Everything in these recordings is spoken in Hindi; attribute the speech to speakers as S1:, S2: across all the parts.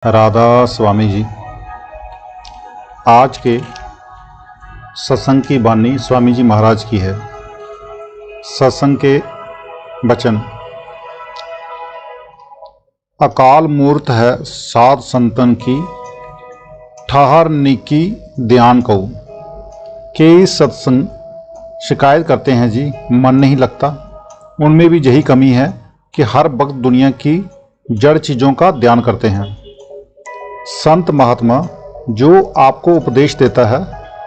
S1: राधा स्वामी जी। आज के सत्संग की बानी स्वामी जी महाराज की है। सत्संग के वचन। अकाल मूर्त है साध संतन की, ठहर निकी ध्यान कऊ। कई सत्संग शिकायत करते हैं जी, मन नहीं लगता। उनमें भी यही कमी है कि हर वक्त दुनिया की जड़ चीज़ों का ध्यान करते हैं। संत महात्मा जो आपको उपदेश देता है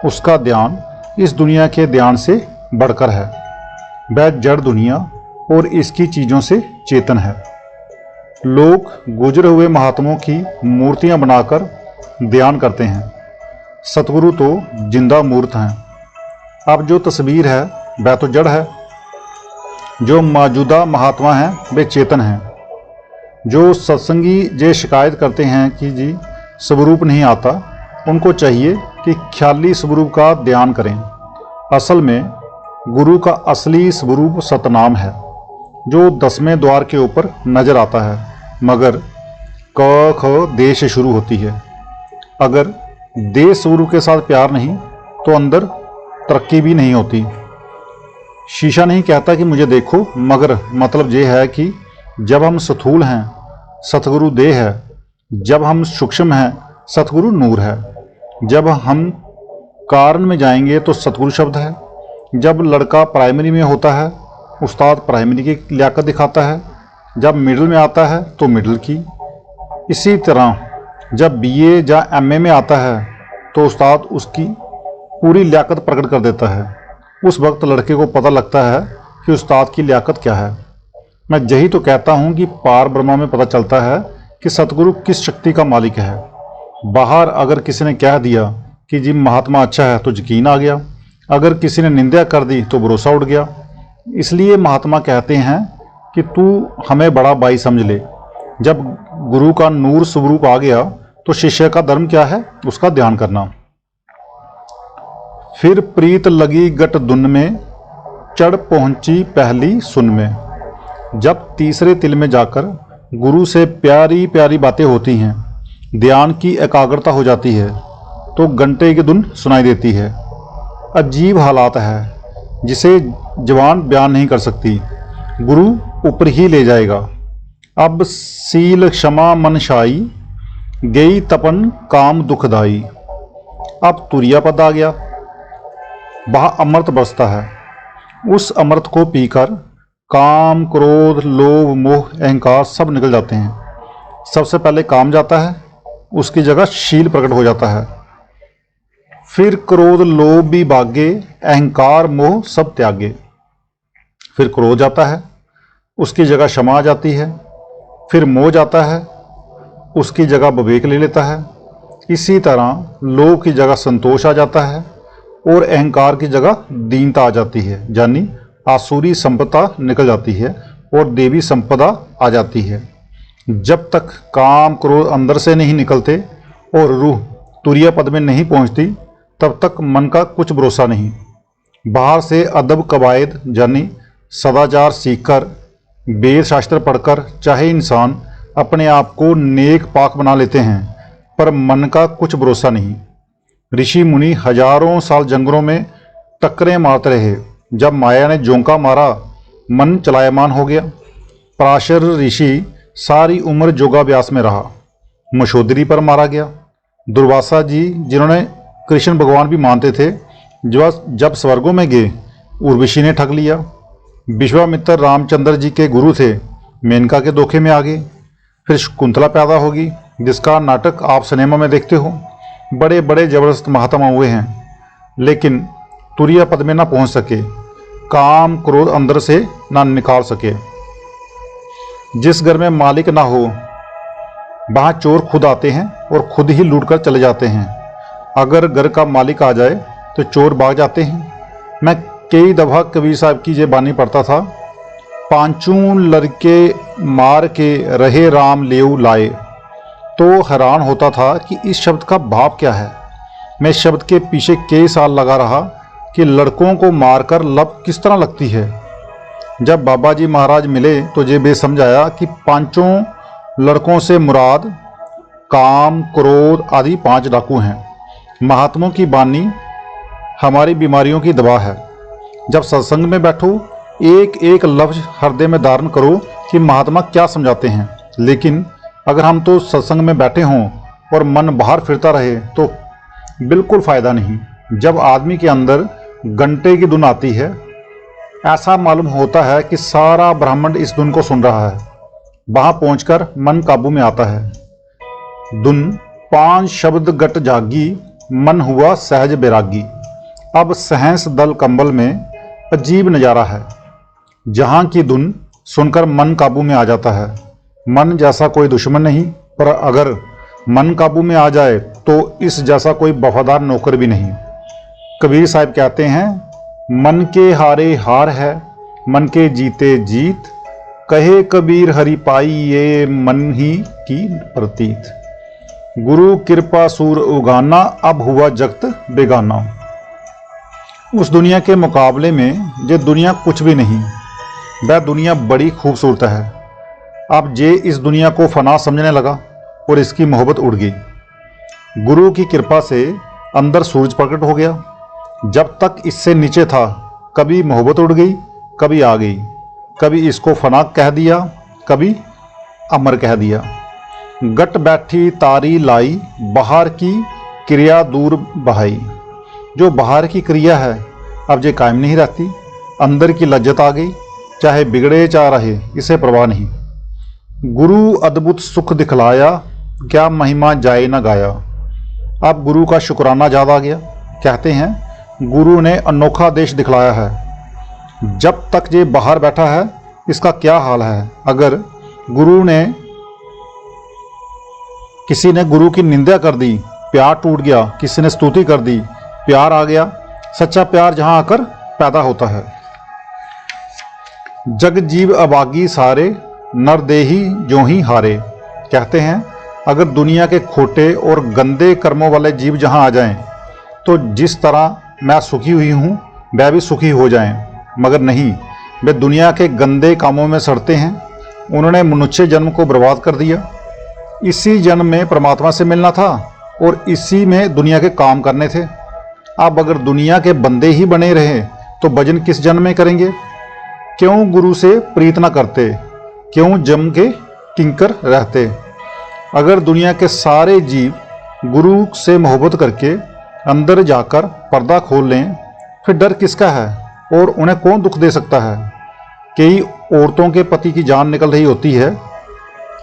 S1: उसका ध्यान इस दुनिया के ध्यान से बढ़कर है। वह जड़ दुनिया और इसकी चीज़ों से चेतन है। लोग गुजरे हुए महात्माओं की मूर्तियां बनाकर ध्यान करते हैं। सतगुरु तो जिंदा मूर्त हैं। अब जो तस्वीर है वह तो जड़ है। जो मौजूदा महात्मा हैं वे चेतन हैं। जो सत्संगी ये शिकायत करते हैं कि जी स्वरूप नहीं आता, उनको चाहिए कि ख्याली स्वरूप का ध्यान करें। असल में गुरु का असली स्वरूप सतनाम है, जो 10वें द्वार के ऊपर नजर आता है, मगर क ख दे से शुरू होती है। अगर देश स्वरूप के साथ प्यार नहीं तो अंदर तरक्की भी नहीं होती। शीशा नहीं कहता कि मुझे देखो, मगर मतलब ये है कि जब हम स्थूल हैं सतगुरु देह है, जब हम सूक्ष्म हैं सतगुरु नूर है, जब हम कारण में जाएंगे तो सतगुरु शब्द है, जब लड़का प्राइमरी में होता है उस्ताद प्राइमरी की लियाकत दिखाता है, जब मिडिल में आता है तो मिडिल की। इसी तरह जब बीए या एमए में आता है तो उस्ताद उसकी पूरी लियाकत प्रकट कर देता है। उस वक्त लड़के को पता लगता है कि उस्ताद की लियाकत क्या है। मैं यही तो कहता हूँ कि पार ब्रह्मा में पता चलता है कि सतगुरु किस शक्ति का मालिक है। बाहर अगर किसी ने कह दिया कि जी महात्मा अच्छा है तो यकीन आ गया, अगर किसी ने निंदा कर दी तो भरोसा उठ गया। इसलिए महात्मा कहते हैं कि तू हमें बड़ा भाई समझ ले। जब गुरु का नूर स्वरूप आ गया तो शिष्य का धर्म क्या है, उसका ध्यान करना। फिर प्रीत लगी गट धुन में, चढ़ पहुंची पहली सुन में। जब तीसरे तिल में जाकर गुरु से प्यारी प्यारी बातें होती हैं, ध्यान की एकाग्रता हो जाती है, तो घंटे की धुन सुनाई देती है। अजीब हालात है जिसे जवान बयान नहीं कर सकती। गुरु ऊपर ही ले जाएगा। अब सील क्षमा मनशाई, गई तपन काम दुखदाई। अब तुरिया पद आ गया। वह अमृत बरसता है। उस अमृत को पीकर काम क्रोध लोभ मोह अहंकार सब निकल जाते हैं। सबसे पहले काम जाता है, उसकी जगह शील प्रकट हो जाता है। फिर क्रोध लोभ भी भागे, अहंकार मोह सब त्यागे। फिर क्रोध जाता है, उसकी जगह क्षमा आ जाती है। फिर मोह जाता है, उसकी जगह विवेक ले लेता है। इसी तरह लोभ की जगह संतोष आ जाता है और अहंकार की जगह दीनता आ जाती है, यानी आसुरी संपदा निकल जाती है और देवी संपदा आ जाती है। जब तक काम क्रोध अंदर से नहीं निकलते और रूह तुरिया पद में नहीं पहुंचती, तब तक मन का कुछ भरोसा नहीं। बाहर से अदब कवायद यानी सदाचार सीखकर, वेद शास्त्र पढ़कर चाहे इंसान अपने आप को नेक पाक बना लेते हैं, पर मन का कुछ भरोसा नहीं। ऋषि मुनि हजारों साल जंगलों में टक्करें मारते रहे। जब माया ने जोंका मारा, मन चलायमान हो गया। पराशर ऋषि सारी उम्र योगाभ्यास में रहा, मशोदरी पर मारा गया। दुर्वासा जी जिन्होंने कृष्ण भगवान भी मानते थे, जब स्वर्गों में गए उर्वशी ने ठग लिया। विश्वामित्र रामचंद्र जी के गुरु थे, मेनका के धोखे में आ गए। फिर शकुंतला पैदा होगी, जिसका नाटक आप सिनेमा में देखते हो। बड़े बड़े जबरदस्त महात्मा हुए हैं, लेकिन तुरिया पद में ना पहुंच सके, काम क्रोध अंदर से ना निकाल सके। जिस घर में मालिक ना हो वहाँ चोर खुद आते हैं और खुद ही लूट कर चले जाते हैं। अगर घर का मालिक आ जाए तो चोर भाग जाते हैं। मैं कई दफ़ा कबीर साहब की ये बानी पढ़ता था, पांचों लड़के मार के रहे राम लेऊ लाए, तो हैरान होता था कि इस शब्द का भाव क्या है। मैं शब्द के पीछे कई साल लगा रहा कि लड़कों को मारकर लब किस तरह लगती है। जब बाबा जी महाराज मिले तो ये बेसमझ आया कि पांचों लड़कों से मुराद काम, क्रोध आदि 5 डाकू हैं। महात्माओं की वाणी हमारी बीमारियों की दवा है। जब सत्संग में बैठो, एक एक लफ्ज हृदय में धारण करो कि महात्मा क्या समझाते हैं। लेकिन अगर हम तो सत्संग में बैठे हों और मन बाहर फिरता रहे तो बिल्कुल फ़ायदा नहीं। जब आदमी के अंदर घंटे की धुन आती है, ऐसा मालूम होता है कि सारा ब्रह्मांड इस धुन को सुन रहा है। वहाँ पहुंचकर मन काबू में आता है। धुन 5 शब्द गट जागी, मन हुआ सहज बैरागी। अब सहंस दल कंबल में अजीब नज़ारा है, जहाँ की धुन सुनकर मन काबू में आ जाता है। मन जैसा कोई दुश्मन नहीं, पर अगर मन काबू में आ जाए तो इस जैसा कोई वफादार नौकर भी नहीं। कबीर साहब कहते हैं, मन के हारे हार है, मन के जीते जीत, कहे कबीर हरि पाई ये मन ही की प्रतीत। गुरु कृपा सूर उगाना, अब हुआ जगत बेगाना। उस दुनिया के मुकाबले में ये दुनिया कुछ भी नहीं। वह दुनिया बड़ी खूबसूरत है। अब जे इस दुनिया को फना समझने लगा और इसकी मोहब्बत उड़ गई। गुरु की कृपा से अंदर सूरज प्रकट हो गया। जब तक इससे नीचे था, कभी मोहब्बत उड़ गई, कभी आ गई, कभी इसको फना कह दिया, कभी अमर कह दिया। गट बैठी तारी लाई, बाहर की क्रिया दूर बहाई। जो बाहर की क्रिया है अब ये कायम नहीं रहती। अंदर की लज्जत आ गई, चाहे बिगड़े चाहे रहे, इसे परवाह नहीं। गुरु अद्भुत सुख दिखलाया, क्या महिमा जाए न गाया। अब गुरु का शुक्राना याद आ गया। कहते हैं, गुरु ने अनोखा देश दिखलाया है। जब तक ये बाहर बैठा है, इसका क्या हाल है। अगर किसी ने गुरु की निंदा कर दी, प्यार टूट गया। किसी ने स्तुति कर दी, प्यार आ गया। सच्चा प्यार जहां आकर पैदा होता है। जग जीव अबागी सारे, नर देही जो ही हारे। कहते हैं, अगर दुनिया के खोटे और गंदे कर्मों वाले जीव जहां आ जाएं, तो जिस तरह मैं सुखी हुई हूँ वह भी सुखी हो जाएं। मगर नहीं, वे दुनिया के गंदे कामों में सड़ते हैं। उन्होंने मनुष्य जन्म को बर्बाद कर दिया। इसी जन्म में परमात्मा से मिलना था और इसी में दुनिया के काम करने थे। अब अगर दुनिया के बंदे ही बने रहे तो भजन किस जन्म में करेंगे। क्यों गुरु से प्रीत न करते, क्यों जम के किंकर रहते। अगर दुनिया के सारे जीव गुरु से मोहब्बत करके अंदर जाकर पर्दा खोल लें, फिर डर किसका है और उन्हें कौन दुख दे सकता है। कई औरतों के पति की जान निकल रही होती है,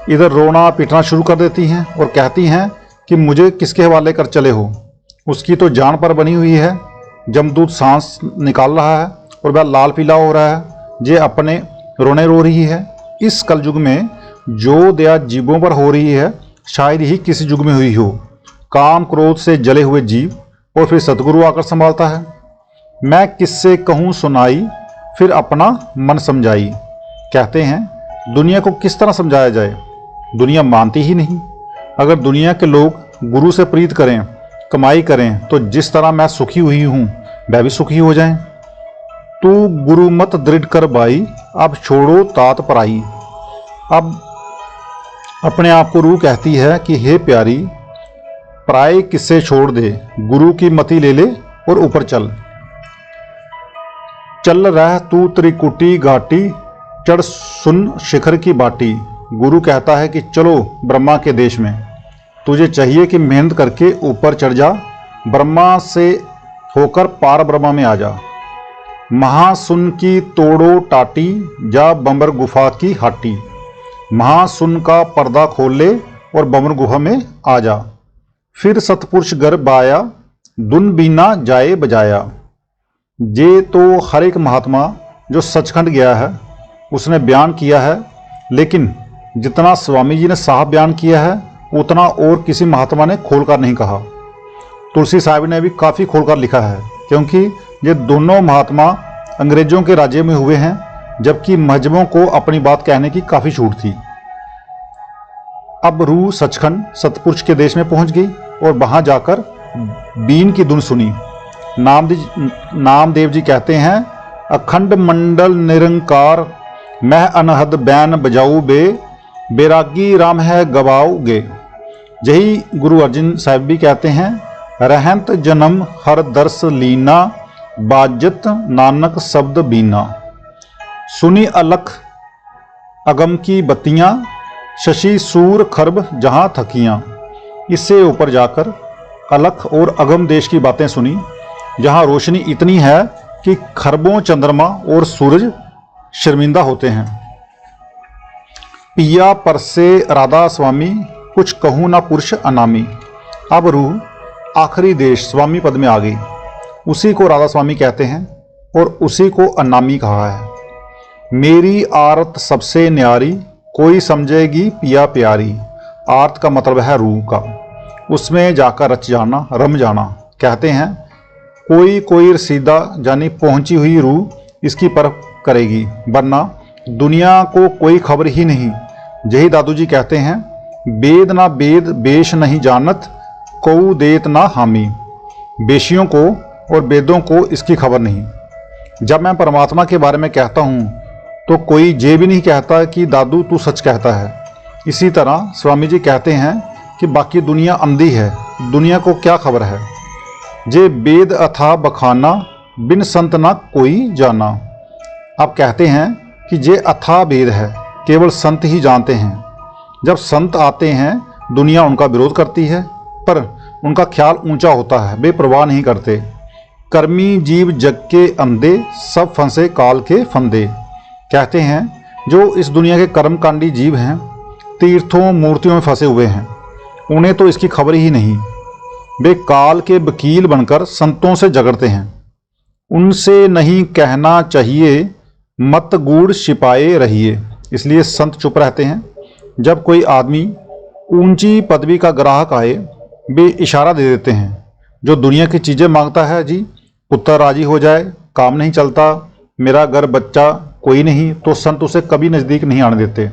S1: इधर रोना पीटना शुरू कर देती हैं और कहती हैं कि मुझे किसके हवाले कर चले हो। उसकी तो जान पर बनी हुई है, जमदूत सांस निकाल रहा है और वह लाल पीला हो रहा है। ये अपने रोने रो रही है। इस कलयुग में जो दया जीवों पर हो रही है, शायद ही किसी युग में हुई हो। काम क्रोध से जले हुए जीव और फिर सतगुरु आकर संभालता है। मैं किससे कहूँ सुनाई, फिर अपना मन समझाई। कहते हैं, दुनिया को किस तरह समझाया जाए। दुनिया मानती ही नहीं। अगर दुनिया के लोग गुरु से प्रीत करें, कमाई करें, तो जिस तरह मैं सुखी हुई हूँ वह भी सुखी हो जाएं। तू गुरु मत दृढ़ कर बाई, अब छोड़ो तात पराई। अब अपने आप को रूह कहती है कि हे प्यारी, पराए किस्से छोड़ दे, गुरु की मति ले ले और ऊपर चल। चल रह तू त्रिकुटी घाटी, चढ़ सुन शिखर की बाटी। गुरु कहता है कि चलो ब्रह्मा के देश में। तुझे चाहिए कि मेहनत करके ऊपर चढ़ जा, ब्रह्मा से होकर पार ब्रह्मा में आ जा। महासुन की तोड़ो टाटी, जा बंबर गुफा की हाटी। महासुन का पर्दा खोल ले और बंबर गुफा में आ जा। फिर सतपुरुष गर्भ आया, धुन बीना जाए बजाया। ये तो हर एक महात्मा जो सचखंड गया है उसने बयान किया है, लेकिन जितना स्वामी जी ने साफ बयान किया है उतना और किसी महात्मा ने खोलकर नहीं कहा। तुलसी साहब ने भी काफ़ी खोलकर लिखा है, क्योंकि ये दोनों महात्मा अंग्रेजों के राज्य में हुए हैं, जबकि मजहबों को अपनी बात कहने की काफ़ी छूट थी। अब रूह सचखंड सतपुरुष के देश में पहुंच गई और वहां जाकर बीन की धुन सुनी। नामदेव जी कहते हैं, अखंड मंडल निरंकार, मैं अनहद बैन बजाऊ बे, बैरागी राम है गवाओगे। यही गुरु अर्जन साहिब भी कहते हैं, रहंत जन्म हर दर्श लीना, बाजत नानक शब्द बीना। सुनी अलख अगम की बत्तियाँ, शशि सूर खरब जहाँ थकियाँ। इससे ऊपर जाकर अलख और अगम देश की बातें सुनी, जहाँ रोशनी इतनी है कि खरबों चंद्रमा और सूरज शर्मिंदा होते हैं। पिया परसे राधा स्वामी, कुछ कहूँ ना पुरुष अनामी। अब रूह आखिरी देश स्वामी पद में आ गई। उसी को राधा स्वामी कहते हैं और उसी को अनामी कहा है। मेरी आरत सबसे न्यारी, कोई समझेगी पिया प्यारी। आरत का मतलब है रूह का, उसमें जाकर रच जाना, रम जाना। कहते हैं कोई कोई रसीदा यानी पहुंची हुई रूह इसकी परख करेगी, वरना दुनिया को कोई खबर ही नहीं। यही दादू जी कहते हैं, वेद ना वेद बेश नहीं जानत, कऊ देत ना हामी। बेशियों को और वेदों को इसकी खबर नहीं। जब मैं परमात्मा के बारे में कहता हूँ तो कोई ये भी नहीं कहता कि दादू तू सच कहता है। इसी तरह स्वामी जी कहते हैं कि बाकी दुनिया अंधी है, दुनिया को क्या खबर है। जे वेद अथा बखाना, बिन संत ना कोई जाना। आप कहते हैं कि ये अथा वेद है, केवल संत ही जानते हैं। जब संत आते हैं दुनिया उनका विरोध करती है, पर उनका ख्याल ऊंचा होता है, वे परवाह नहीं करते। कर्मी जीव जग के अंधे, सब फंसे काल के फंदे। कहते हैं जो इस दुनिया के कर्मकांडी जीव हैं, तीर्थों मूर्तियों में फंसे हुए हैं, उन्हें तो इसकी खबर ही नहीं। वे काल के वकील बनकर संतों से झगड़ते हैं। उनसे नहीं कहना चाहिए, मत गूढ़ छिपाए रहिए। इसलिए संत चुप रहते हैं। जब कोई आदमी ऊंची पदवी का ग्राहक आए, वे इशारा दे देते हैं। जो दुनिया की चीज़ें मांगता है, जी पुत्र राजी हो जाए, काम नहीं चलता, मेरा घर बच्चा कोई नहीं, तो संत उसे कभी नज़दीक नहीं आने देते।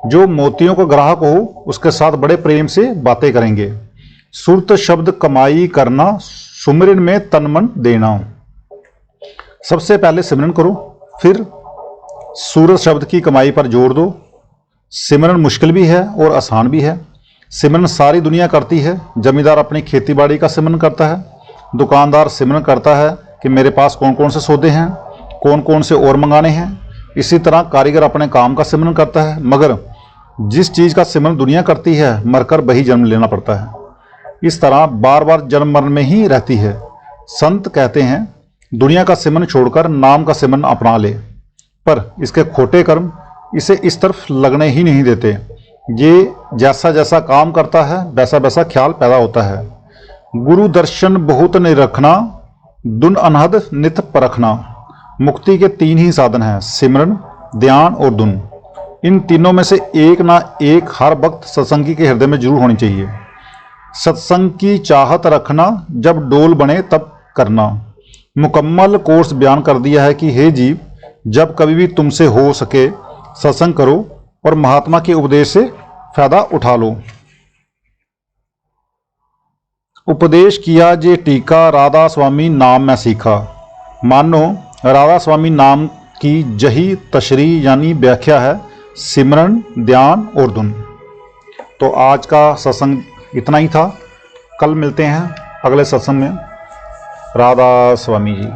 S1: जो मोतियों का ग्राहक हो उसके साथ बड़े प्रेम से बातें करेंगे। सुरत शब्द कमाई करना, सुमिरन में तन मन देना। सबसे पहले सिमरन करो, फिर सूरत शब्द की कमाई पर जोर दो। सिमरन मुश्किल भी है और आसान भी है। सिमरन सारी दुनिया करती है। जमींदार अपनी खेतीबाड़ी का सिमरन करता है, दुकानदार सिमरन करता है कि मेरे पास कौन कौन से सौदे हैं, कौन कौन से और मंगाने हैं। इसी तरह कारीगर अपने काम का सिमरन करता है। मगर जिस चीज़ का सिमरन दुनिया करती है, मरकर वही जन्म लेना पड़ता है। इस तरह बार बार जन्म मरण में ही रहती है। संत कहते हैं दुनिया का सिमरन छोड़कर नाम का सिमरन अपना ले, पर इसके खोटे कर्म इसे इस तरफ लगने ही नहीं देते। ये जैसा जैसा काम करता है वैसा वैसा ख्याल पैदा होता है। गुरु दर्शन बहुत निरखना, दुन अनहद नित परखना। मुक्ति के तीन ही साधन हैं, सिमरन, ध्यान और दुन। इन तीनों में से एक ना एक हर वक्त सत्संगी के हृदय में जरूर होनी चाहिए। सत्संग की चाहत रखना, जब डोल बने तब करना। मुकम्मल कोर्स बयान कर दिया है कि हे जीव, जब कभी भी तुमसे हो सके सत्संग करो और महात्मा के उपदेश से फायदा उठा लो। उपदेश किया जे टीका, राधा स्वामी नाम मैं सीखा। मानो राधा स्वामी नाम की जही तशरीह यानी व्याख्या है सिमरन, ध्यान और धुन। तो आज का सत्संग इतना ही था। कल मिलते हैं अगले सत्संग में। राधा स्वामी जी।